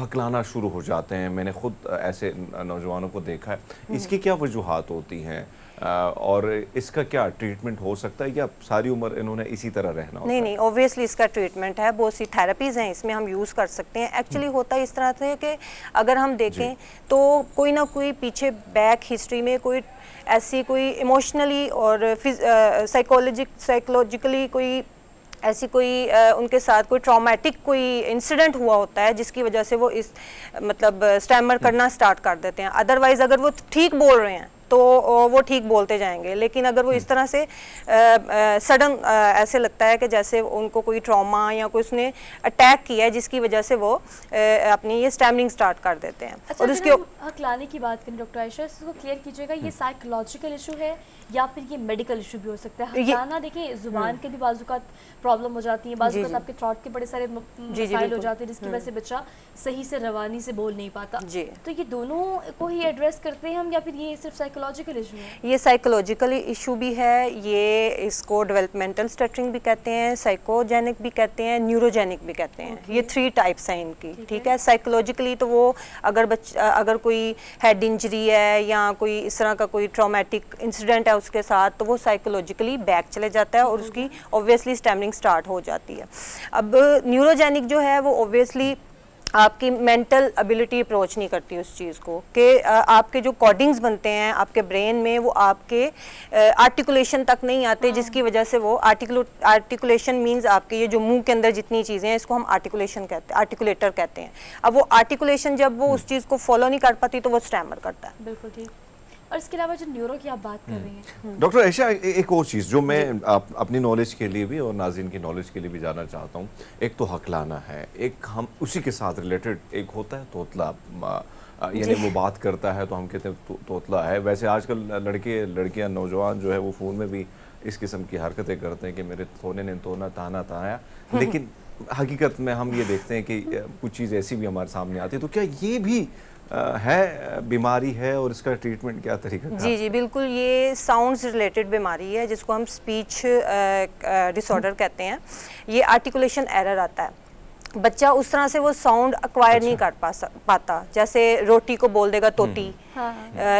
ہکلانا شروع ہو جاتے ہیں. میں نے خود ایسے نوجوانوں کو دیکھا ہے. اس کی کیا وجوہات ہوتی ہیں اور اس کا کیا ٹریٹمنٹ ہو سکتا ہے یا ساری عمر انہوں نے اسی طرح رہنا ہوتا ہے؟ نہیں اوبویسلی اس کا ٹریٹمنٹ ہے, بہت سی تھیراپیز ہیں اس میں ہم یوز کر سکتے ہیں. ایکچولی ہوتا ہے اس طرح سے کہ اگر ہم دیکھیں تو کوئی نہ کوئی پیچھے بیک ہسٹری میں کوئی ایسی کوئی ایموشنلی اور سائیکولوجیکلی کوئی ایسی کوئی ان کے ساتھ کوئی ٹرامیٹک کوئی انسیڈنٹ ہوا ہوتا ہے جس کی وجہ سے وہ اس مطلب اسٹیمر کرنا سٹارٹ کر دیتے ہیں. ادروائز اگر وہ ٹھیک بول رہے ہیں تو وہ ٹھیک بولتے جائیں گے, لیکن اگر وہ اس طرح سے سڈن ایسے لگتا ہے کہ جیسے ان کو کوئی ٹراما یا کوئی اس نے اٹیک کیا ہے جس کی وجہ سے وہ اپنی یہ اسٹیمرنگ سٹارٹ کر دیتے ہیں. اور اس کے ہکلانے کی بات کریں ڈاکٹر عائشہ, اس کو کلیئر کیجیے گا, یہ سائیکولوجیکل ایشو ہے یا پھر یہ میڈیکل ایشو بھی ہو سکتا ہے؟ ہکلانا دیکھیں زبان کے بھی بعض اوقات پرابلم ہو جاتی ہیں, بعض اوقات آپ کے تھروٹ کے بڑے سارے مسائل ہو جاتے ہیں جس کی وجہ سے بچہ صحیح سے روانی سے بول نہیں پاتا. تو یہ دونوں کو ہی ایڈریس کرتے ہیں ہم یا پھر یہ صرف سائیکولوجیکل ایشو ہے؟ یہ سائیکولوجیکل ایشو بھی ہے, یہ اس کو ڈیولپمنٹل اسٹرکچرنگ بھی کہتے ہیں, سائیکوجینک بھی کہتے ہیں, نیوروجینک بھی کہتے ہیں. یہ 3 ٹائپس ہیں ان کی. ٹھیک ہے, سائیکولوجیکلی تو وہ اگر کوئی ہیڈ انجری ہے یا کوئی اس طرح کا کوئی ٹرامیٹک انسیڈنٹ ہے اس کے ساتھ تو وہ سائیکولوجیکلی بیک چلے جاتا ہے اور اس کی اوبویسلی اسٹیمرنگ سٹارٹ ہو جاتی ہے. اب نیوروجینک جو ہے وہ اوبویسلی آپ کی مینٹل ابیلٹی اپروچ نہیں کرتی اس چیز کو, کہ آپ کے جو کوڈنگز بنتے ہیں آپ کے برین میں وہ آپ کے آرٹیکولیشن تک نہیں آتے, جس کی وجہ سے وہ آرٹیکولیشن مینز آپ کے یہ جو منہ کے اندر جتنی چیزیں ہیں اس کو ہم آرٹیکولیشن کہتے ہیں, آرٹیکولیٹر کہتے ہیں. اب وہ آرٹیکولیشن جب وہ اس چیز کو فالو نہیں کر پاتی تو وہ اسٹیمر کرتا ہے. بالکل ٹھیک. اور اس کے علاوہ جو نیورو کی آپ بات کر رہی ہیں ڈاکٹر عائشہ, ایک اور چیز جو میں اپنی نالج کے لیے بھی اور ناظرین کی نالج کے لیے بھی جاننا چاہتا ہوں, ایک تو ہکلانا ہے, ایک ہم اسی کے ساتھ ریلیٹڈ ایک ہوتا ہے توتلا, یعنی وہ بات کرتا ہے تو ہم کہتے ہیں توتلا ہے. ویسے آج کل لڑکیاں نوجوان جو ہے وہ فون میں بھی اس قسم کی حرکتیں کرتے ہیں کہ میرے تونے نے تونا تانا تایا, لیکن حقیقت میں ہم یہ دیکھتے ہیں کہ کچھ چیز ایسی بھی ہمارے سامنے آتی ہے. تو کیا یہ بھی ہے بیماری ہے اور اس کا ٹریٹمنٹ کیا طریقہ ہے؟ جی بالکل, یہ ساؤنڈز ریلیٹڈ بیماری ہے جس کو ہم اسپیچ ڈس آرڈر کہتے ہیں. یہ آرٹیکولیشن ایرر آتا ہے, بچہ اس طرح سے وہ ساؤنڈ ایکوائر نہیں کر پاتا, جیسے روٹی کو بول دے گا توتی,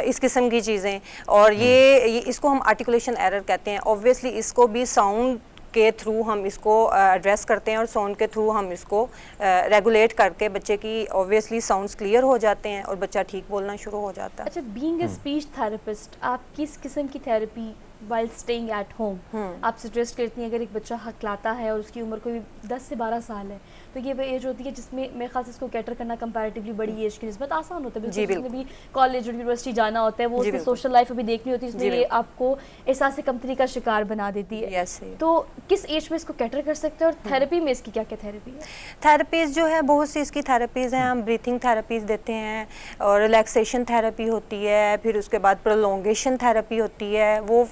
اس قسم کی چیزیں. اور یہ اس کو ہم آرٹیکولیشن ایرر کہتے ہیں. اوبویسلی اس کو بھی ساؤنڈ کے تھرو ہم اس کو ایڈریس کرتے ہیں اور ساؤنڈ کے تھرو ہم اس کو ریگولیٹ کر کے بچے کی اوبویسلی ساؤنڈز کلیئر ہو جاتے ہیں اور بچہ ٹھیک بولنا شروع ہو جاتا ہے. اچھا, بینگ اے اسپیچ تھراپسٹ آپ کس قسم کی therapy while staying at home آپ سجیسٹ کرتی ہیں؟ اگر ایک بچہ ہکلاتا ہے اور اس کی عمر کوئی 10 سے 12 سال ہے تو یہ وہ ایج ہوتی ہے جس میں میرے خیال سے اس کو کیٹر کرنا کمپیریٹیولی بڑی ایج کی نسبت آسان ہوتا ہے, بالکل اس میں بھی کالج اور یونیورسٹی جانا ہوتا ہے, وہ اس کی سوشل لائف ابھی دیکھنی ہوتی ہے, جس میں یہ آپ کو احساس کمتری کا شکار بنا دیتی ہے. تو کس ایج میں اس کو کیٹر کر سکتے ہیں اور تھراپی میں اس کی کیا کیا تھراپی ہے؟ تھراپیز جو ہے بہت سی اس کی تھراپیز ہیں. ہم بریتھنگ تھراپیز دیتے ہیں اور ریلیکسیشن تھراپی ہوتی ہے, پھر اس کے بعد پرولونگیشن تھراپی ہوتی ہے. وہ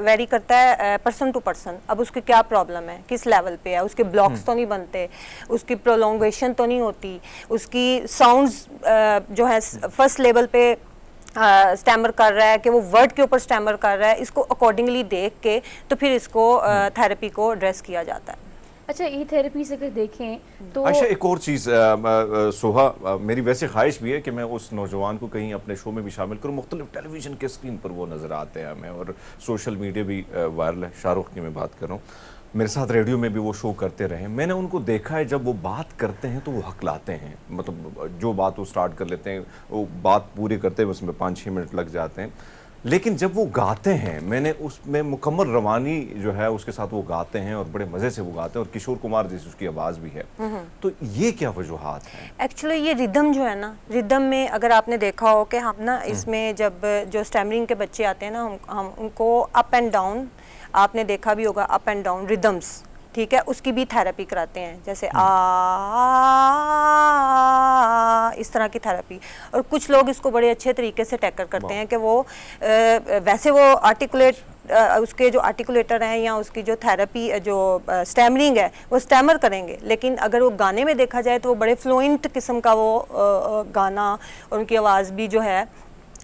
ویری کرتا ہے پرسن ٹو پرسن, اب اس کی کیا پرابلم ہے, کس لیول پہ ہے, اس کے بلاکس تو نہیں بنتے, اس کی پرولونگیشن تو نہیں ہوتی, اس کی ساؤنڈز جو ہے فرسٹ لیول پہ اسٹیمر کر رہا ہے کہ وہ ورڈ کے اوپر اسٹیمر کر رہا ہے, اس کو اکارڈنگلی دیکھ کے تو پھر اس کو تھراپی کو ایڈریس کیا جاتا ہے. اچھا, یہ تھراپی سے اگر دیکھیں تو عائشہ ایک اور چیز, سوہا میری ویسے خواہش بھی ہے کہ میں اس نوجوان کو کہیں اپنے شو میں بھی شامل کروں. مختلف ٹیلی ویژن کے اسکرین پر وہ نظر آتے ہیں ہمیں اور سوشل میڈیا بھی وائرل ہے. شاہ رخ کی میں بات کر رہا ہوں, میرے ساتھ ریڈیو میں بھی وہ شو کرتے رہے. میں نے ان کو دیکھا ہے جب وہ بات کرتے ہیں تو وہ ہکلاتے ہیں, مطلب جو بات وہ سٹارٹ کر لیتے ہیں وہ بات پوری کرتے ہیں اس میں 5-6 منٹ لگ جاتے ہیں. لیکن جب وہ گاتے ہیں میں نے اس میں مکمل روانی جو ہے اس کے ساتھ وہ گاتے ہیں اور بڑے مزے سے وہ گاتے ہیں, اور کشور کمار جیسی اس کی آواز بھی ہے. تو یہ کیا وجوہات ہیں؟ ایکچولی یہ ردم جو ہے نا, ردم میں اگر آپ نے دیکھا ہو کہ ہم نا اس میں جب جو اسٹیمرنگ کے بچے آتے ہیں نا ہم ان کو اپ اینڈ ڈاؤن, آپ نے دیکھا بھی ہوگا اپ اینڈ ڈاؤن ردمس, ٹھیک ہے, اس کی بھی تھراپی کراتے ہیں, جیسے اس طرح کی تھراپی. اور کچھ لوگ اس کو بڑے اچھے طریقے سے ٹیکل کرتے ہیں کہ وہ ویسے وہ آرٹیکولیٹ اس کے جو آرٹیکولیٹر ہیں یا اس کی جو تھراپی جو اسٹیمرنگ ہے وہ اسٹیمر کریں گے, لیکن اگر وہ گانے میں دیکھا جائے تو وہ بڑے فلوئنٹ قسم کا وہ گانا اور ان کی آواز بھی جو ہے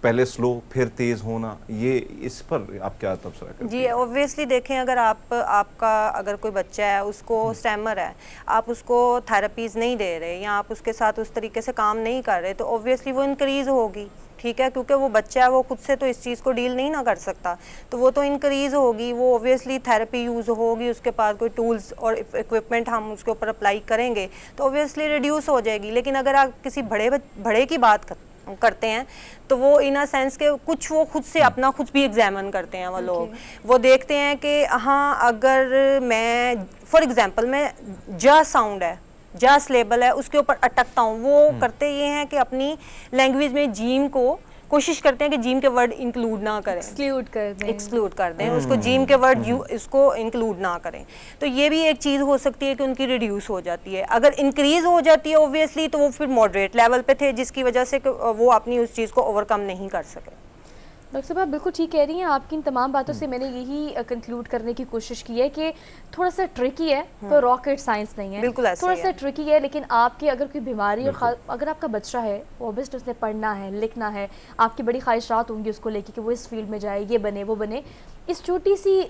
پہلے سلو پھر تیز ہونا, یہ اس پر آپ کیا تبصرہ کرتے ہیں؟ جی اوبویسلی دیکھیں, اگر آپ کا اگر کوئی بچہ ہے اس کو اسٹیمر ہے, آپ اس کو تھراپیز نہیں دے رہے یا آپ اس کے ساتھ اس طریقے سے کام نہیں کر رہے, تو اوبویسلی وہ انکریز ہوگی, ٹھیک ہے, کیونکہ وہ بچہ ہے, وہ خود سے تو اس چیز کو ڈیل نہیں نہ کر سکتا, تو وہ تو انکریز ہوگی, وہ اوبویسلی تھراپی یوز ہوگی, اس کے پاس کوئی ٹولز اور اکوپمنٹ ہم اس کے اوپر اپلائی کریں گے تو اوبویسلی ریڈیوس ہو جائے گی. لیکن اگر آپ کسی بڑے کی بات کرتے ہیں تو وہ ان اے سینس کہ کچھ وہ خود سے اپنا خود بھی ایگزامن کرتے ہیں, وہ لوگ وہ دیکھتے ہیں کہ ہاں اگر میں فار ایگزامپل میں جا ساؤنڈ ہے, جاس لیبل ہے, اس کے اوپر اٹکتا ہوں, وہ کرتے یہ ہیں کہ اپنی لینگویج میں جیم کو کوشش کرتے ہیں کہ جیم کے ورڈ انکلوڈ نہ کریں, ایکسکلوڈ کر دیں اس کو, جیم کے ورڈ اس کو انکلوڈ نہ کریں. تو یہ بھی ایک چیز ہو سکتی ہے کہ ان کی ریڈیوس ہو جاتی ہے. اگر انکریز ہو جاتی ہے اوبویسلی تو وہ پھر ماڈریٹ لیول پہ تھے, جس کی وجہ سے کہ وہ اپنی اس چیز کو اوور کم نہیں کر سکے. ڈاکٹر صاحب آپ بالکل ٹھیک کہہ رہی ہیں, آپ کی ان تمام باتوں سے میں نے یہی کنکلوڈ کرنے کی کوشش کی ہے کہ تھوڑا سا ٹرکی ہے, تو راکٹ سائنس نہیں ہے, بالکل تھوڑا سا ٹرکی ہے, لیکن آپ کی اگر کوئی بیماری اور اگر آپ کا بچہ ہے اوبیسلی اس نے پڑھنا ہے, لکھنا ہے, آپ کی بڑی خواہشات ہوں گی اس کو لے کے کہ وہ اس فیلڈ میں جائے, یہ بنے وہ بنے, اس چھوٹی سی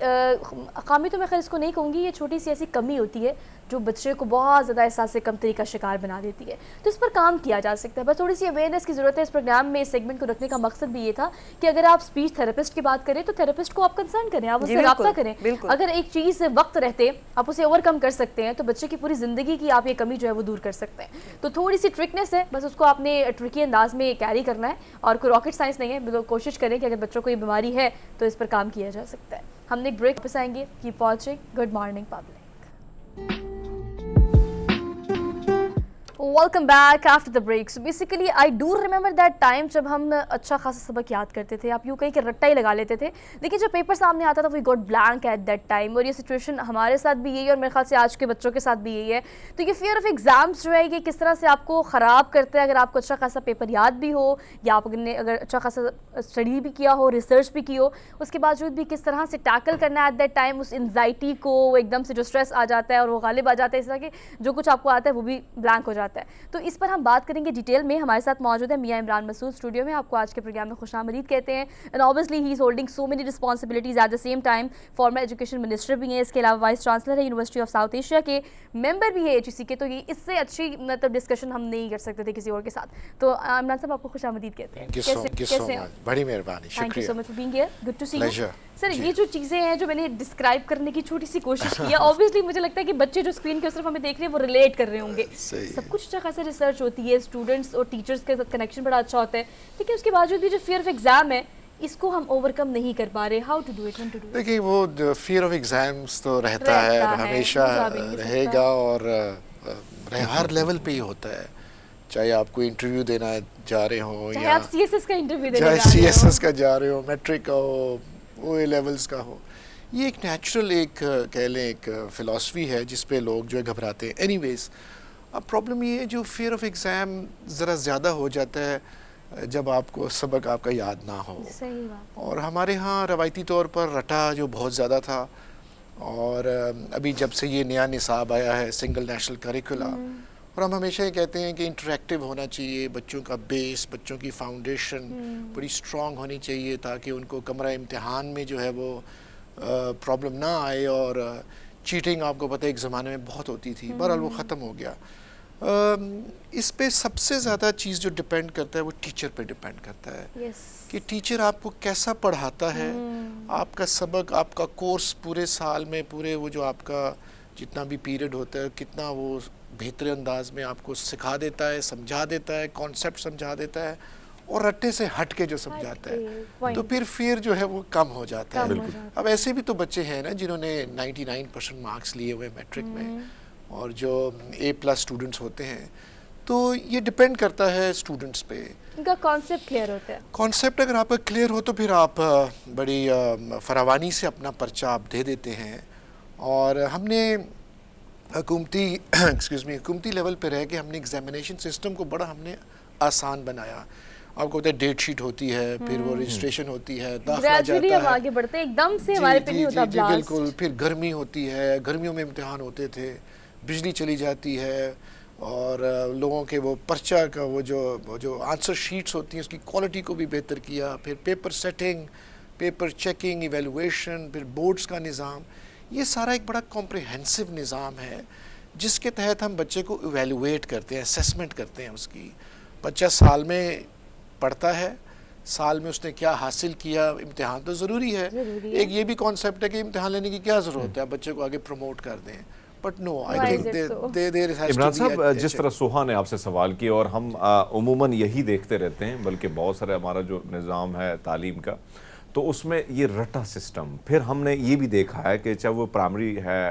خامی تو میں خیر اس کو نہیں کہوں گی, یہ چھوٹی سی ایسی کمی ہوتی ہے جو بچے کو بہت زیادہ احساس کمتری کا شکار بنا دیتی ہے. تو اس پر کام کیا جا سکتا ہے, بس تھوڑی سی اویئرنیس کی ضرورت ہے. اس پروگرام میں اس سیگمنٹ کو رکھنے کا مقصد بھی یہ تھا کہ اگر آپ اسپیچ تھراپسٹ کی بات کریں تو تھراپسٹ کو آپ کنسرن کریں, آپ اس سے رابطہ کریں. اگر ایک چیز وقت رہتے آپ اسے اوور کم کر سکتے ہیں تو بچے کی پوری زندگی کی آپ یہ کمی جو ہے وہ دور کر سکتے ہیں. تو تھوڑی سی ٹرکنیس ہے, بس اس کو آپ نے ٹرکی انداز میں کیری کرنا ہے, اور کوئی راکٹ سائنس نہیں ہے. کوشش کریں کہ اگر بچوں کو یہ بیماری ہے تو اس پر کام کیا جا سکتا ہے. ہم نے ایک بریک واپس آئیں گے. Keep watching good morning public. Welcome back after the break. So basically I do remember that time جب ہم اچھا خاصا سبق یاد کرتے تھے, آپ یوں کہیں کہ رٹا ہی لگا لیتے تھے, لیکن جب پیپر سامنے آتا تھا we got blank at that time. اور یہ سچویشن ہمارے ساتھ بھی یہی ہے, اور میرے خیال سے آج کے بچوں کے ساتھ بھی یہی ہے. تو یہ فیئر آف ایگزامس جو ہے یہ کس طرح سے آپ کو خراب کرتا ہے, اگر آپ کو اچھا خاصا پیپر یاد بھی ہو یا آپ نے اگر اچھا خاصا اسٹڈی بھی کیا ہو, ریسرچ بھی کی ہو, اس کے باوجود بھی کس طرح سے ٹیکل کرنا ہے ایٹ دیٹ ٹائم اس انزائٹی کو, ایک دم سے جو اسٹریس آ جاتا ہے اور وہ غالب آ جاتا ہے, اس طرح کہ جو کچھ آپ کو آتا ہے وہ بھی بلینک ہو جاتا ہے. تو اس پر ہم بات کریں گے ڈیٹیل میں. ہمارے ساتھ موجود ہے میاں عمران مسعود اسٹوڈیو میں. آپ کو آج کے پروگرام میں خوش آمدید کہتے ہیں. And obviously he is holding so many responsibilities at the same time. Former education minister بھی ہیں, اس کے علاوہ وائس چانسلر ہے یونیورسٹی آف ساؤتھ ایشیا کے, ممبر بھی ہے HEC کے. تو یہ اس سے اچھی مطلب ڈسکشن ہم نہیں کر سکتے تھے کسی اور کے ساتھ. تو عمران صاحب آپ کو خوش آمدید کہتے ہیں. کیسے ہیں؟ بڑی مہربانی, شکریہ. Thank you so much for being here, good to see you. Sir یہ جو چیزیں ہیں جو میں نے ڈسکرائب کرنے کی چھوٹی سی کوشش کی ہے, obviously مجھے لگتا ہے کہ بچے جو اسکرین کے اس طرف ہمیں دیکھ رہے ہیں وہ ریلیٹ کر رہے ہوں گے. سب کچھ اچھا خاصا ریسرچ ہوتی ہے, اسٹوڈنٹس اور ٹیچرس کے ساتھ کنیکشن بڑا اچھا ہوتا ہے, لیکن اس کے باوجود بھی جو فیئر آف ایگزام ہے اس کو ہم اوور کم نہیں کر پا رہے. How to do it, when to do it? دیکھیں وہ فیئر آف ایگزامس تو رہتا ہے, ہمیشہ رہے گا, اور ہر لیول پہ ہی ہوتا ہے. چاہے آپ کو انٹرویو دینا جا رہے ہوں, چاہے آپ سی ایس ایس کا انٹرویو دینے چاہے سی ایس ایس کا جا رہے ہو, میٹرک کا ہو, او اے لیولس کا ہو, یہ ایک نیچرل ایک کہہ لیں ایک فلاسفی ہے جس پہ لوگ جو ہے گھبراتے ہیں. اینی ویز اب پرابلم یہ ہے جو فیئر آف ایگزام ذرا زیادہ ہو جاتا ہے جب آپ کو سبق آپ کا یاد نہ ہو. صحیح بات. اور ہمارے ہاں روایتی طور پر رٹا جو بہت زیادہ تھا, اور ابھی جب سے یہ نیا نصاب آیا ہے سنگل نیشنل کریکولا, اور ہم ہمیشہ یہ کہتے ہیں کہ انٹریکٹیو ہونا چاہیے, بچوں کا بیس, بچوں کی فاؤنڈیشن بڑی اسٹرانگ ہونی چاہیے تاکہ ان کو کمرہ امتحان میں جو ہے وہ پرابلم نہ آئے. اور چیٹنگ آپ کو پتہ ہے ایک زمانے میں بہت ہوتی تھی, بہرحال وہ ختم ہو گیا. اس پہ سب سے زیادہ چیز جو ڈپینڈ کرتا ہے وہ ٹیچر پہ ڈپینڈ کرتا ہے کہ ٹیچر آپ کو کیسا پڑھاتا ہے, آپ کا سبق, آپ کا کورس پورے سال میں, پورے وہ جو آپ کا جتنا بھی پیریڈ ہوتا ہے کتنا وہ بہتر انداز میں آپ کو سکھا دیتا ہے, سمجھا دیتا ہے, کانسیپٹ سمجھا دیتا ہے, اور رٹے سے ہٹ کے جو سمجھاتا ہے, تو پھر فیئر جو ہے وہ کم ہو جاتا ہے. اب ایسے بھی تو بچے ہیں نا جنہوں نے 99% مارکس لیے ہوئے میٹرک میں, اور جو A+ اسٹوڈنٹس ہوتے ہیں. تو یہ ڈپینڈ کرتا ہے اسٹوڈنٹس پہ, ان کا کانسیپٹ کلیئر ہوتا ہے. کانسیپٹ اگر آپ کا کلیئر ہو تو پھر آپ بڑی فراوانی سے اپنا پرچہ آپ دے دیتے ہیں. اور ہم نے حکومتی لیول پہ رہ کے ہم نے ایگزامینیشن سسٹم کو بڑا ہم نے آسان بنایا. آپ کو پتہ ہے ڈیٹ شیٹ ہوتی ہے, پھر وہ رجسٹریشن ہوتی ہے, داخلہ جاتا ہے, ہم آگے بڑھتے ہیں ایک دم سے ہمارے پہ نہیں ہوتا بلاسٹ. بالکل. پھر گرمی ہوتی ہے, گرمیوں میں امتحان ہوتے تھے, بجلی چلی جاتی ہے, اور لوگوں کے وہ پرچہ کا وہ جو آنسر شیٹس ہوتی ہیں اس کی کوالٹی کو بھی بہتر کیا، پھر paper setting, paper checking, evaluation, پھر بورڈز کا نظام، یہ سارا ایک بڑا کمپریہنسو نظام ہے جس کے تحت ہم بچے کو ایویلویٹ کرتے ہیں، اسیسمنٹ کرتے ہیں اس کی. بچہ سال میں پڑھتا ہے، سال میں اس نے کیا حاصل کیا. امتحان تو ضروری ہے، ایک یہ بھی کانسیپٹ ہے کہ امتحان لینے کی کیا ضرورت ہے، بچے کو آگے پروموٹ کر دیں. But no, I think Imran صاحب، جس طرح سوہا نے آپ سے سوال کیا، اور ہم عموماً یہی دیکھتے رہتے ہیں، بلکہ بہت سارے ہمارا جو نظام ہے تعلیم کا، تو اس میں یہ رٹا سسٹم. پھر ہم نے یہ بھی دیکھا ہے کہ چاہے وہ پرائمری ہے،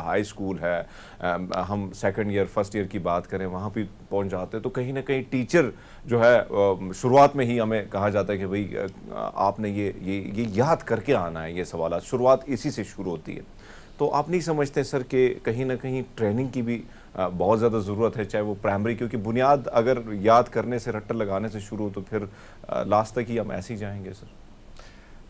ہائی اسکول ہے، ہم سیکنڈ ایئر فرسٹ ایئر کی بات کریں، وہاں پہ پہنچ جاتے ہیں تو کہیں نہ کہیں ٹیچر جو ہے شروعات میں ہی ہمیں کہا جاتا ہے کہ بھئی آپ نے یہ یاد کر کے آنا ہے. یہ سوالات شروعات اسی سے شروع ہوتی ہے. تو آپ نہیں سمجھتے سر کہ کہیں نہ کہیں ٹریننگ کی بھی بہت زیادہ ضرورت ہے، چاہے وہ پرائمری، کیونکہ بنیاد اگر یاد کرنے سے، رٹر لگانے سے شروع ہو تو پھر لاسٹ تک ہی ہم ایسے ہی جائیں گے سر؟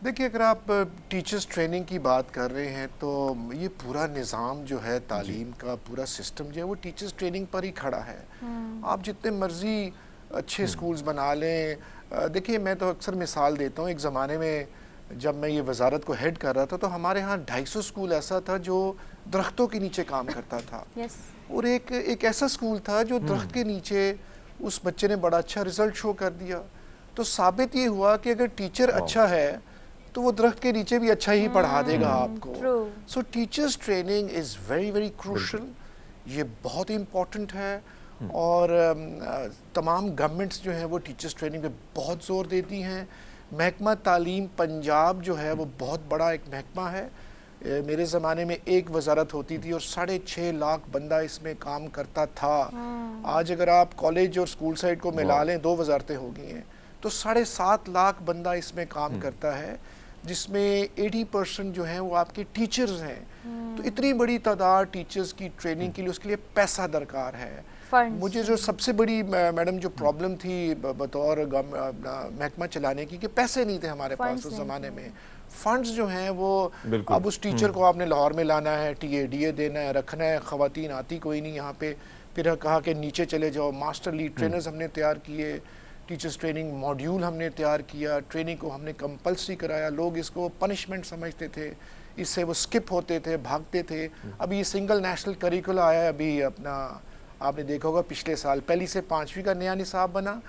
دیکھیے، اگر آپ ٹیچرز ٹریننگ کی بات کر رہے ہیں تو یہ پورا نظام جو ہے تعلیم کا، پورا سسٹم جو ہے وہ ٹیچرز ٹریننگ پر ہی کھڑا ہے. آپ جتنے مرضی اچھے سکولز بنا لیں. دیکھیے، میں تو اکثر مثال دیتا ہوں، ایک زمانے میں جب میں یہ وزارت کو ہیڈ کر رہا تھا تو ہمارے ہاں 250 سکول ایسا تھا جو درختوں کے نیچے کام کرتا تھا. اور ایک ایسا سکول تھا جو درخت کے نیچے اس بچے نے بڑا اچھا رزلٹ شو کر دیا. تو ثابت یہ ہوا کہ اگر ٹیچر اچھا ہے تو وہ درخت کے نیچے بھی اچھا ہی پڑھا دے گا آپ کو. So teachers training is very very crucial. یہ بہت ہی امپورٹنٹ ہے، اور تمام گورنمنٹس جو ہیں وہ ٹیچرز ٹریننگ پہ بہت زور دیتی ہیں. محکمہ تعلیم پنجاب جو ہے وہ بہت بڑا ایک محکمہ ہے. میرے زمانے میں ایک وزارت ہوتی تھی اور 6.5 لاکھ بندہ اس میں کام کرتا تھا. آج اگر آپ کالج اور اسکول سائڈ کو ملا لیں، 2 وزارتیں ہو گئی ہیں، تو 7.5 لاکھ بندہ اس میں کام کرتا ہے، جس میں 80% جو ہیں وہ آپ کے ٹیچرز ہیں. تو اتنی بڑی تعداد ٹیچرز کی ٹریننگ کے لیے، اس کے لیے پیسہ درکار ہے. مجھے جو سب سے بڑی میڈم جو پرابلم تھی بطور محکمہ چلانے کی، کہ پیسے نہیں تھے ہمارے پاس اس زمانے میں. فنڈز جو ہیں وہ اب اس ٹیچر کو آپ نے لاہور میں لانا ہے، ٹی اے دینا ہے، رکھنا ہے. خواتین آتی کوئی نہیں یہاں پہ. پھر کہا کہ نیچے چلے جاؤ. ماسٹر لیڈ ٹرینرز ہم نے تیار کیے، ٹیچرز ٹریننگ ماڈیول ہم نے تیار کیا، ٹریننگ کو ہم نے کمپلسری کرایا. لوگ اس کو پنشمنٹ سمجھتے تھے، اس سے وہ سکپ ہوتے تھے، بھاگتے تھے. اب یہ سنگل نیشنل کریکولا آیا ہے، ابھی اپنا آپ نے دیکھا ہوگا پچھلے سال 1 سے 5ویں کا نیا نصاب بنا.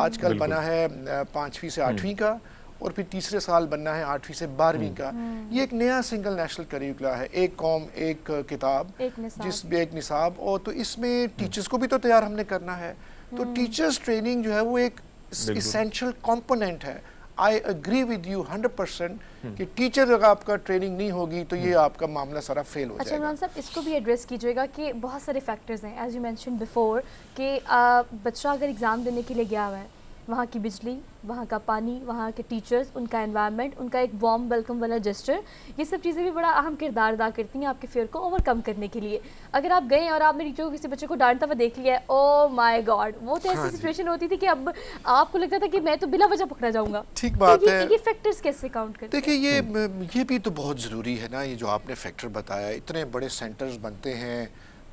آج کل بنا ہے 5ویں سے 8ویں کا، اور پھر تیسرے سال بننا ہے 8ویں سے 12ویں کا. یہ ایک نیا سنگل نیشنل کریکولا ہے، ایک قوم ایک کتاب، جس میں ایک نصاب. اور تو اس میں ٹیچرز کو بھی تو تیار ہم نے کرنا ہے. تو ٹیچرز ٹریننگ جو ہے وہ ایک اسینشل کمپوننٹ ہے. آئی اگری ود یو 100% کہ ٹیچر اگر آپ کا ٹریننگ نہیں ہوگی تو یہ آپ کا معاملہ سارا فیل ہو جائے گا. اچھا عمران صاحب، اس کو بھی ایڈریس کیجیے گا کہ بہت سارے فیکٹرز ہیں، ایز یو مینشن بیفور، کہ بچہ اگر ایگزام دینے کے لیے گیا ہوا ہے، وہاں کی بجلی، وہاں کا پانی، وہاں کے ٹیچرز، ان کا انوائرمنٹ، ان کا ایک وارم ویلکم والا جسچر، یہ سب چیزیں بھی بڑا اہم کردار ادا کرتی ہیں آپ کے فیئر کو اوور کم کرنے کے لیے. اگر آپ گئے اور آپ نے ٹیچر کو کسی بچے کو ڈانٹتا ہوا دیکھ لیا ہے، او مائی گاڈ، وہ تو ایسی سچویشن ہوتی تھی کہ اب آپ کو لگتا تھا کہ میں تو بلا وجہ پکڑا جاؤں گا. ٹھیک بات ہے. یہ فیکٹرز کیسے کاؤنٹ کرتے ہیں؟ دیکھیے، یہ بھی تو بہت ضروری ہے نا. یہ جو آپ نے فیکٹر بتایا، اتنے بڑے سینٹرز بنتے ہیں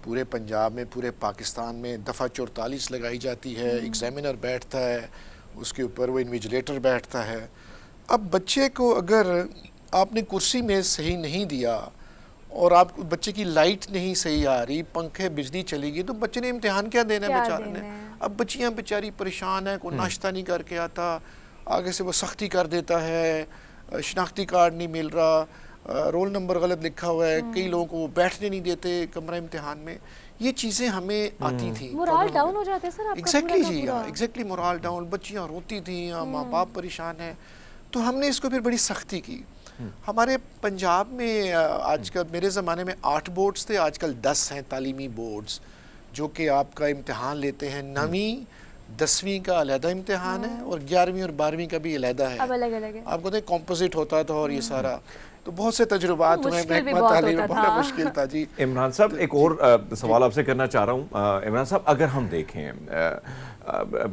پورے پنجاب میں، پورے پاکستان میں. دفعہ 44 لگائی جاتی ہے، ایگزامینر بیٹھتا ہے، اس کے اوپر وہ انویجلیٹر بیٹھتا ہے. اب بچے کو اگر آپ نے کرسی میں صحیح نہیں دیا اور آپ بچے کی لائٹ نہیں صحیح آ رہی، پنکھے، بجلی چلی گئی، تو بچے نے امتحان کیا دینا ہے بیچارے نے؟ اب بچیاں بیچاری پریشان ہیں، کوئی ناشتہ نہیں کر کے آتا، آگے سے وہ سختی کر دیتا ہے، شناختی کارڈ نہیں مل رہا، رول نمبر غلط لکھا ہوا ہے، کئی لوگوں کو بیٹھنے نہیں دیتے کمرہ امتحان میں. یہ چیزیں ہمیں آتی تھیں. مورال ڈاؤن ہو جاتے سر آپ کا. ایگزیکٹلی جی، ایگزیکٹلی مورال ڈاؤن. بچیاں روتی تھیں، ماں باپ پریشان ہیں. تو ہم نے اس کو پھر بڑی سختی کی. ہمارے پنجاب میں آج کل، میرے زمانے میں 8 بورڈز تھے، آج کل 10 ہیں تعلیمی بورڈز، جو کہ آپ کا امتحان لیتے ہیں. 9ویں 10ویں کا علیحدہ امتحان ہے، اور 11ویں اور 12ویں کا بھی علیحدہ ہے. اب الگ الگ ہے. آپ کو تو کمپوزٹ ہوتا تھا، اور یہ سارا تو بہت سے تجربات میں محکمہ تعلیم میں بڑا مشکل تھا. جی عمران صاحب، ایک اور سوال آپ سے کرنا چاہ رہا ہوں. عمران صاحب، اگر ہم دیکھیں،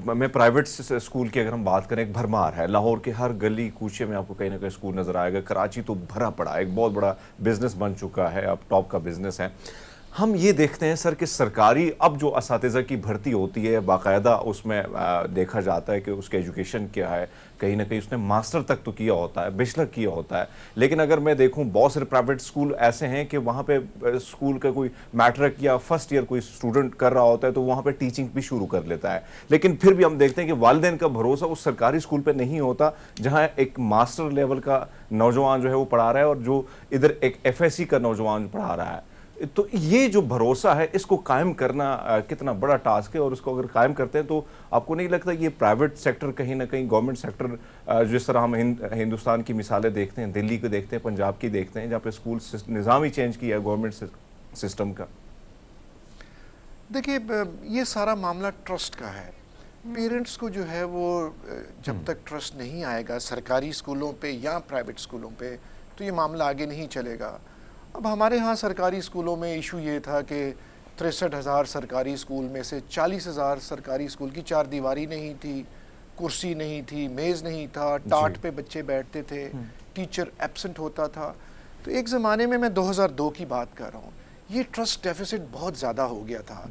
میں پرائیویٹ اسکول کی اگر ہم بات کریں، ایک بھرمار ہے. لاہور کے ہر گلی کوچے میں آپ کو کہیں نہ کہیں اسکول نظر آئے گا. کراچی تو بھرا پڑا، ایک بہت بڑا بزنس بن چکا ہے، اب ٹاپ کا بزنس ہے. ہم یہ دیکھتے ہیں سر کہ سرکاری اب جو اساتذہ کی بھرتی ہوتی ہے باقاعدہ اس میں دیکھا جاتا ہے کہ اس کے ایجوکیشن کیا ہے, کہیں نہ کہیں اس نے ماسٹر تک تو کیا ہوتا ہے, بیچلر کیا ہوتا ہے. لیکن اگر میں دیکھوں بہت سے پرائیویٹ اسکول ایسے ہیں کہ وہاں پہ اسکول کا کوئی میٹرک یا فرسٹ ایئر کوئی اسٹوڈنٹ کر رہا ہوتا ہے تو وہاں پہ ٹیچنگ بھی شروع کر لیتا ہے. لیکن پھر بھی ہم دیکھتے ہیں کہ والدین کا بھروسہ اس سرکاری اسکول پہ نہیں ہوتا جہاں ایک ماسٹر لیول کا نوجوان جو ہے وہ پڑھا رہا ہے اور جو ادھر ایک ایف ایس سی کا نوجوان پڑھا رہا ہے. تو یہ جو بھروسہ ہے اس کو قائم کرنا کتنا بڑا ٹاسک ہے, اور اس کو اگر قائم کرتے ہیں تو آپ کو نہیں لگتا یہ پرائیویٹ سیکٹر کہیں نہ کہیں گورنمنٹ سیکٹر جس طرح ہم ہندوستان کی مثالیں دیکھتے ہیں, دلی کو دیکھتے ہیں, پنجاب کی دیکھتے ہیں, جہاں پہ اسکول نظام ہی چینج کیا ہے گورنمنٹ سسٹم کا. دیکھیے یہ سارا معاملہ ٹرسٹ کا ہے. پیرنٹس کو جو ہے وہ جب تک ٹرسٹ نہیں آئے گا سرکاری اسکولوں پہ یا پرائیویٹ اسکولوں پہ تو یہ معاملہ آگے نہیں چلے گا. اب ہمارے ہاں سرکاری اسکولوں میں ایشو یہ تھا کہ 63,000 سرکاری اسکول میں سے 40,000 سرکاری اسکول کی چار دیواری نہیں تھی, کرسی نہیں تھی, میز نہیں تھا, ٹاٹ پہ بچے بیٹھتے تھے, ٹیچر ایبسنٹ ہوتا تھا. تو ایک زمانے میں 2002 کی بات کر رہا ہوں, یہ ٹرسٹ ڈیفیسٹ بہت زیادہ ہو گیا تھا,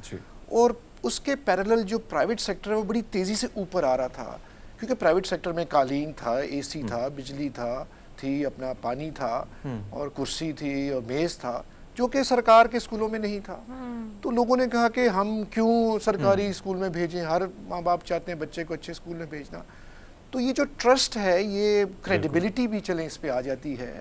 اور اس کے پیرالل جو پرائیویٹ سیکٹر ہے وہ بڑی تیزی سے اوپر آ رہا تھا, کیونکہ پرائیویٹ سیکٹر میں قالین تھا, اے سی تھا, بجلی تھی, اپنا پانی تھا, اور کرسی تھی اور میز تھا, جو کہ سرکار کے اسکولوں میں نہیں تھا. تو لوگوں نے کہا کہ ہم کیوں سرکاری اسکول میں بھیجیں, ہر ماں باپ چاہتے ہیں بچے کو اچھے اسکول میں بھیجنا. تو یہ جو ٹرسٹ ہے, یہ کریڈیبلٹی بھی چلیں اس پہ آ جاتی ہے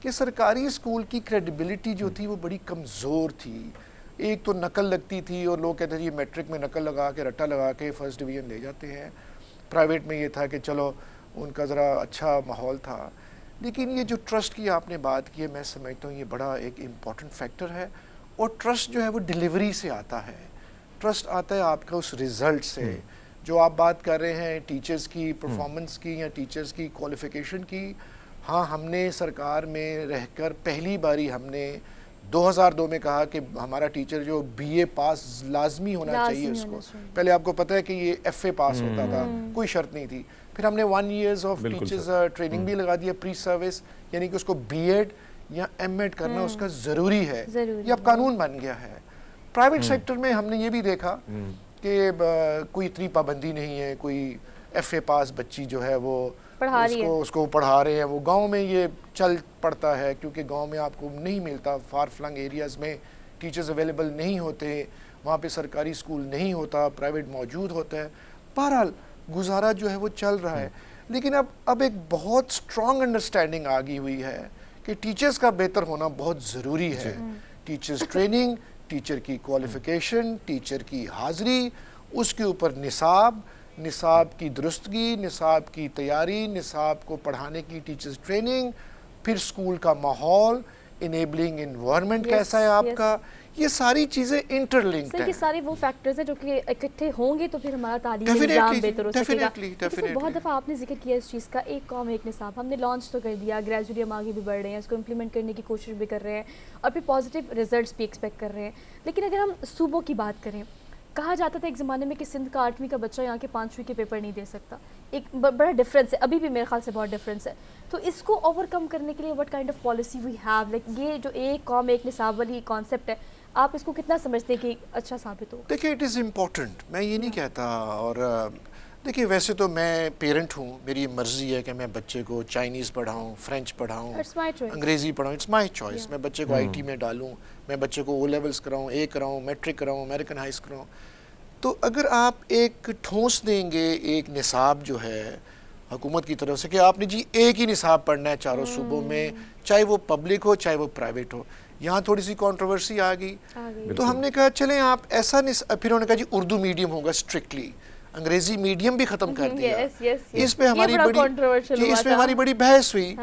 کہ سرکاری اسکول کی کریڈیبلٹی جو تھی وہ بڑی کمزور تھی. ایک تو نقل لگتی تھی اور لوگ کہتے تھے یہ میٹرک میں نقل لگا کے رٹا لگا کے فرسٹ ڈویژن لے جاتے ہیں. پرائیویٹ میں یہ تھا کہ چلو ان کا ذرا اچھا ماحول تھا. لیکن یہ جو ٹرسٹ کی آپ نے بات کی ہے, میں سمجھتا ہوں یہ بڑا ایک امپورٹنٹ فیکٹر ہے, اور ٹرسٹ جو ہے وہ ڈیلیوری سے آتا ہے. ٹرسٹ آتا ہے آپ کا اس ریزلٹ سے. جو آپ بات کر رہے ہیں ٹیچرز کی پرفارمنس کی یا ٹیچرز کی کوالیفیکیشن کی, ہاں ہم نے سرکار میں رہ کر پہلی باری ہم نے 2002 میں کہا کہ ہمارا ٹیچر جو بی اے پاس لازمی ہونا چاہیے اس کو. پہلے آپ کو پتہ ہے کہ یہ ایف اے پاس ہوتا تھا, کوئی شرط نہیں تھی. پھر ہم نے 1 years آف ٹیچرز ٹریننگ بھی لگا دیا, پری سروس, یعنی کہ اس کو بی ایڈ یا ایم ایڈ کرنا اس کا ضروری ہے. یہ اب قانون بن گیا ہے. پرائیویٹ سیکٹر میں ہم نے یہ بھی دیکھا کہ کوئی اتنی پابندی نہیں ہے, کوئی ایف اے پاس بچی جو ہے وہ اس کو پڑھا رہے ہیں. وہ گاؤں میں یہ چل پڑتا ہے کیونکہ گاؤں میں آپ کو نہیں ملتا, فار فلنگ ایریاز میں ٹیچرز اویلیبل نہیں ہوتے, وہاں پہ سرکاری اسکول نہیں ہوتا, پرائیویٹ موجود ہوتا ہے. بہرحال گزارا جو ہے وہ چل رہا ہے. لیکن اب ایک بہت اسٹرانگ انڈرسٹینڈنگ آ گئی ہوئی ہے کہ ٹیچرز کا بہتر ہونا بہت ضروری ہے. ٹیچرز ٹریننگ, ٹیچر کی کوالیفیکیشن, ٹیچر کی حاضری, اس کے اوپر نصاب کی درستگی, نصاب کی تیاری, نصاب کو پڑھانے کی ٹیچرز ٹریننگ, پھر اسکول کا ماحول, انیبلنگ انوائرمنٹ کیسا ہے آپ کا, یہ ساری چیزیں انٹر لنکڈ ہیں. یہ سارے وہ فیکٹرز ہیں جو کہ اکٹھے ہوں گے تو پھر ہمارا تعلیمی نظام بہتر ہو سکے گا. بہت دفعہ آپ نے ذکر کیا اس چیز کا, ایک قوم ایک نصاب, ہم نے لانچ تو کر دیا, گریجولی ہم آگے بھی بڑھ رہے ہیں, اس کو امپلیمنٹ کرنے کی کوشش بھی کر رہے ہیں, اور پھر پازیٹیو ریزلٹس بھی ایکسپیکٹ کر رہے ہیں. لیکن اگر ہم صوبوں کی بات کریں, کہا جاتا تھا ایک زمانے میں کہ سندھ کا 8ویں کا بچہ یہاں کے 5ویں کے پیپر نہیں دے سکتا. ایک بڑا ڈفرینس ہے, ابھی بھی میرے خیال سے بہت ڈفرینس ہے. تو اس کو اوور کم کرنے کے لیے what kind of policy we have, like یہ جو ایک قوم ایک نصاب والی کانسیپٹ ہے, آپ اس کو کتنا سمجھتے ہیں کہ اچھا ثابت ہو؟ دیکھیں اٹ از امپورٹنٹ, میں یہ نہیں کہتا. اور دیکھیے ویسے تو میں پیرنٹ ہوں, میری مرضی ہے کہ میں بچے کو چائنیز پڑھاؤں, فرینچ پڑھاؤں, انگریزی پڑھاؤں, اٹس مائی چوائس. میں بچے کو آئی ٹی میں ڈالوں, میں بچے کو او لیولس کراؤں, اے کراؤں, میٹرک کراؤں, امریکن ہائیز کراؤں. تو اگر آپ ایک ٹھونس دیں گے ایک نصاب جو ہے حکومت کی طرف سے کہ آپ نے جی ایک ہی نصاب پڑھنا ہے چاروں صوبوں میں, چاہے وہ پبلک ہو چاہے وہ پرائیویٹ ہو, یہاں تھوڑی سی کنٹروورسی آ گئی. تو ہم نے کہا چلیں آپ ایسا پھر انہوں نے کہا جی اردو میڈیم ہوگا اسٹرکٹلی, انگریزی میڈیم بھی ختم کر دیا. اس پہ ہماری بڑی بحث ہوئی.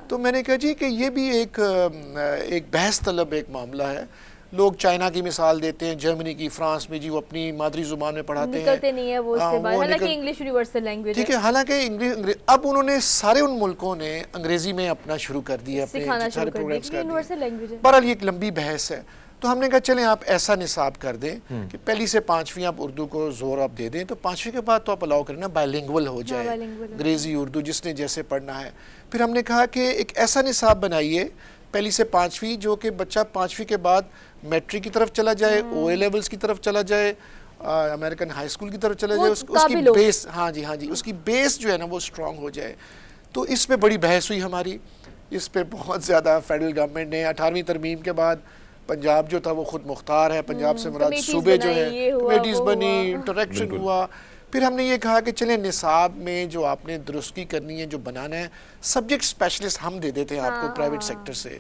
تو میں نے کہا جی کہ یہ بھی ایک بحث طلب ایک معاملہ ہے. لوگ چائنا کی مثال دیتے ہیں, جرمنی کی, فرانس میں جی وہ اپنی مادری زبان میں پڑھاتے ہیں, نکلتے نہیں ہیں وہ اس سے باہر, حالانکہ انگلش یونیورسل لینگویج ہے. ٹھیک ہے, حالانکہ انگلش اب انہوں نے سارے ان ملکوں نے انگریزی میں اپنا شروع کر دیا, اپنے سارے پروگرامز کر دیے. بہرحال یہ ایک لمبی بحث ہے. تو ہم نے کہا چلیں آپ ایسا نصاب کر دیں کہ پہلی سے 5ویں آپ اردو کو زور آپ دے دیں, تو 5ویں کے بعد تو آپ الاؤ کریں نا بائلنگول ہو جائے, انگریزی اردو جس نے جیسے پڑھنا ہے. پھر ہم نے کہا کہ ایک ایسا نصاب بنائیے پہلی سے پانچویں، جو کہ بچہ پانچویں کے بعد میٹرک کی طرف چلا جائے، او اے لیولز کی طرف چلا جائے، امریکن ہائی اسکول کی طرف چلا جائے، اس کی بیس، ہاں جی اس کی بیس جو ہے نا وہ اسٹرانگ ہو جائے. تو اس پہ بڑی بحث ہوئی ہماری، اس پہ بہت زیادہ فیڈرل گورنمنٹ نے 18ویں ترمیم کے بعد پنجاب جو تھا وہ خود مختار ہے، پنجاب سے مراد صوبے جو ہیں، کمیٹیز بنی، انٹریکشن ہوا. پھر ہم نے یہ کہا کہ چلیں نصاب میں جو آپ نے درستگی کرنی ہے، جو بنانا ہے، سبجیکٹ اسپیشلسٹ ہم دے دیتے ہیں آپ کو پرائیویٹ سیکٹر سے.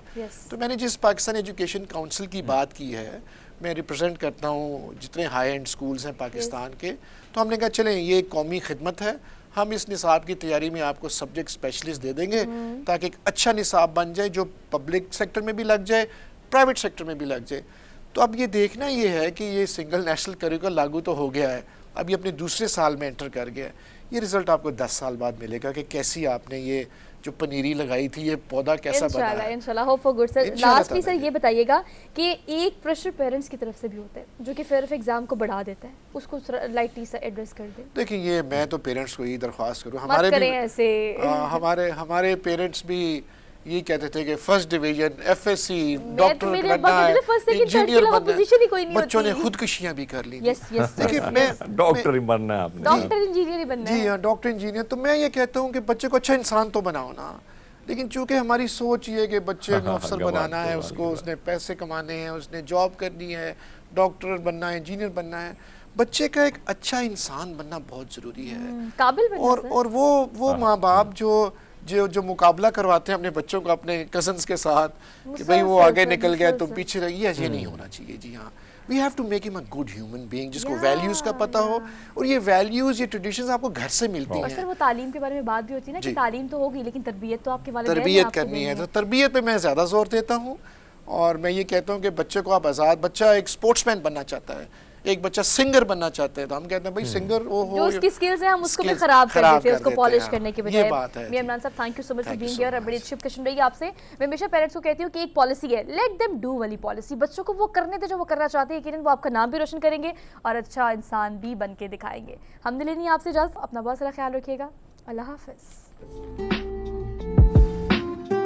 تو میں نے جس پاکستان ایجوکیشن کاؤنسل کی بات کی ہے، میں ریپرزینٹ کرتا ہوں جتنے ہائی اینڈ سکولز ہیں پاکستان کے، تو ہم نے کہا چلیں یہ قومی خدمت ہے، ہم اس نصاب کی تیاری میں آپ کو سبجیکٹ اسپیشلسٹ دے دیں گے تاکہ ایک اچھا نصاب بن جائے جو پبلک سیکٹر میں بھی لگ جائے، پرائیویٹ سیکٹر میں بھی لگ جائے. تو اب یہ دیکھنا یہ ہے کہ یہ سنگل نیشنل کریکولم لاگو تو ہو گیا ہے، اب یہ اپنے دوسرے سال میں انٹر کر گیا ہے. یہ رزلٹ آپ کو 10 سال بعد ملے گا کہ کیسی آپ نے یہ جو پنیری لگائی تھی، یہ پودا کیسا بنا ہے. انشاءاللہ hope for good. Sir lastly sir یہ بتائیے گا کہ ایک پریشر پیرنٹس کی طرف سے بھی ہوتا ہے جو کہ فیئر آف ایگزام کو بڑھا دیتا ہے، اس کو لائٹلی سے ایڈریس کر دیں. دیکھیں یہ میں تو پیرنٹس کو یہی درخواست کروں، ہمارے پیرنٹس بھی یہ کہتے تھے کہ first division, F S C, doctor بننا ہے، انجینئر بننا ہے. بچوں نے خودکشیاں بھی کر لی. دیکھیں میں ڈاکٹر ہی بننا ہے آپ نے، ڈاکٹر انجینئر ہی بننا ہے. جی ہاں ڈاکٹر انجینئر. تو میں یہ کہتا ہوں کہ بچے کو اچھا انسان تو بناؤ نا، لیکن چونکہ ہماری سوچ یہ ہے کہ بچے کو افسر بنانا ہے، اس کو، اس نے پیسے کمانے ہیں، اس نے جاب کرنی ہے، ڈاکٹر بننا ہے، انجینئر بننا ہے. بچے کا ایک اچھا انسان بننا بہت ضروری ہے. قابل بننا. اور وہ ماں باپ جو مقابلہ کرواتے ہیں اپنے بچوں کو اپنے کزنز کے ساتھ کہ بھئی وہ آگے نکل گیا تم پیچھے رہی، یہ نہیں ہونا چاہیے. جی ہاں we have to make him a good human being جس کو ویلیوز کا پتہ ہو، اور یہ ویلیوز، یہ ٹریڈیشنز آپ کو گھر سے ملتی ہیں. اور سر وہ تعلیم کے بارے میں بات بھی ہوتی ہے نا کہ تعلیم تو ہوگی لیکن تربیت تو آپ کے والدین تربیت کرنی ہے. تو تربیت پہ میں زیادہ زور دیتا ہوں، اور میں یہ کہتا ہوں کہ بچے کو آپ آزاد، بچہ ایک سپورٹس مین بننا چاہتا ہے، ایک بچہ سنگر بننا چاہتے ہیں، تو ہم کہتے ہیں بھائی سنگر وہ ہو، جو اس کی سکلز ہیں ہم اس کو بھی خراب کر دیتے ہیں، اس کو پالش کرنے کے بجائے. میاں عمران صاحب thank you so much for being hair. بڑی اچھی ڈسکشن رہی آپ سے. میں ہمیشہ پیرنٹس کو کہتی ہوں کہ ایک پالیسی ہے، لیٹ دیم ڈو والی پالیسی. بچوں کو وہ کرنے دے جو وہ کرنا چاہتے ہیں، یقیناً وہ آپ کا نام بھی روشن کریں گے اور اچھا انسان بھی بن کے دکھائیں گے. ہم نے لینی آپ سے اجازت. اپنا بہت سارا خیال رکھیے گا. اللہ حافظ.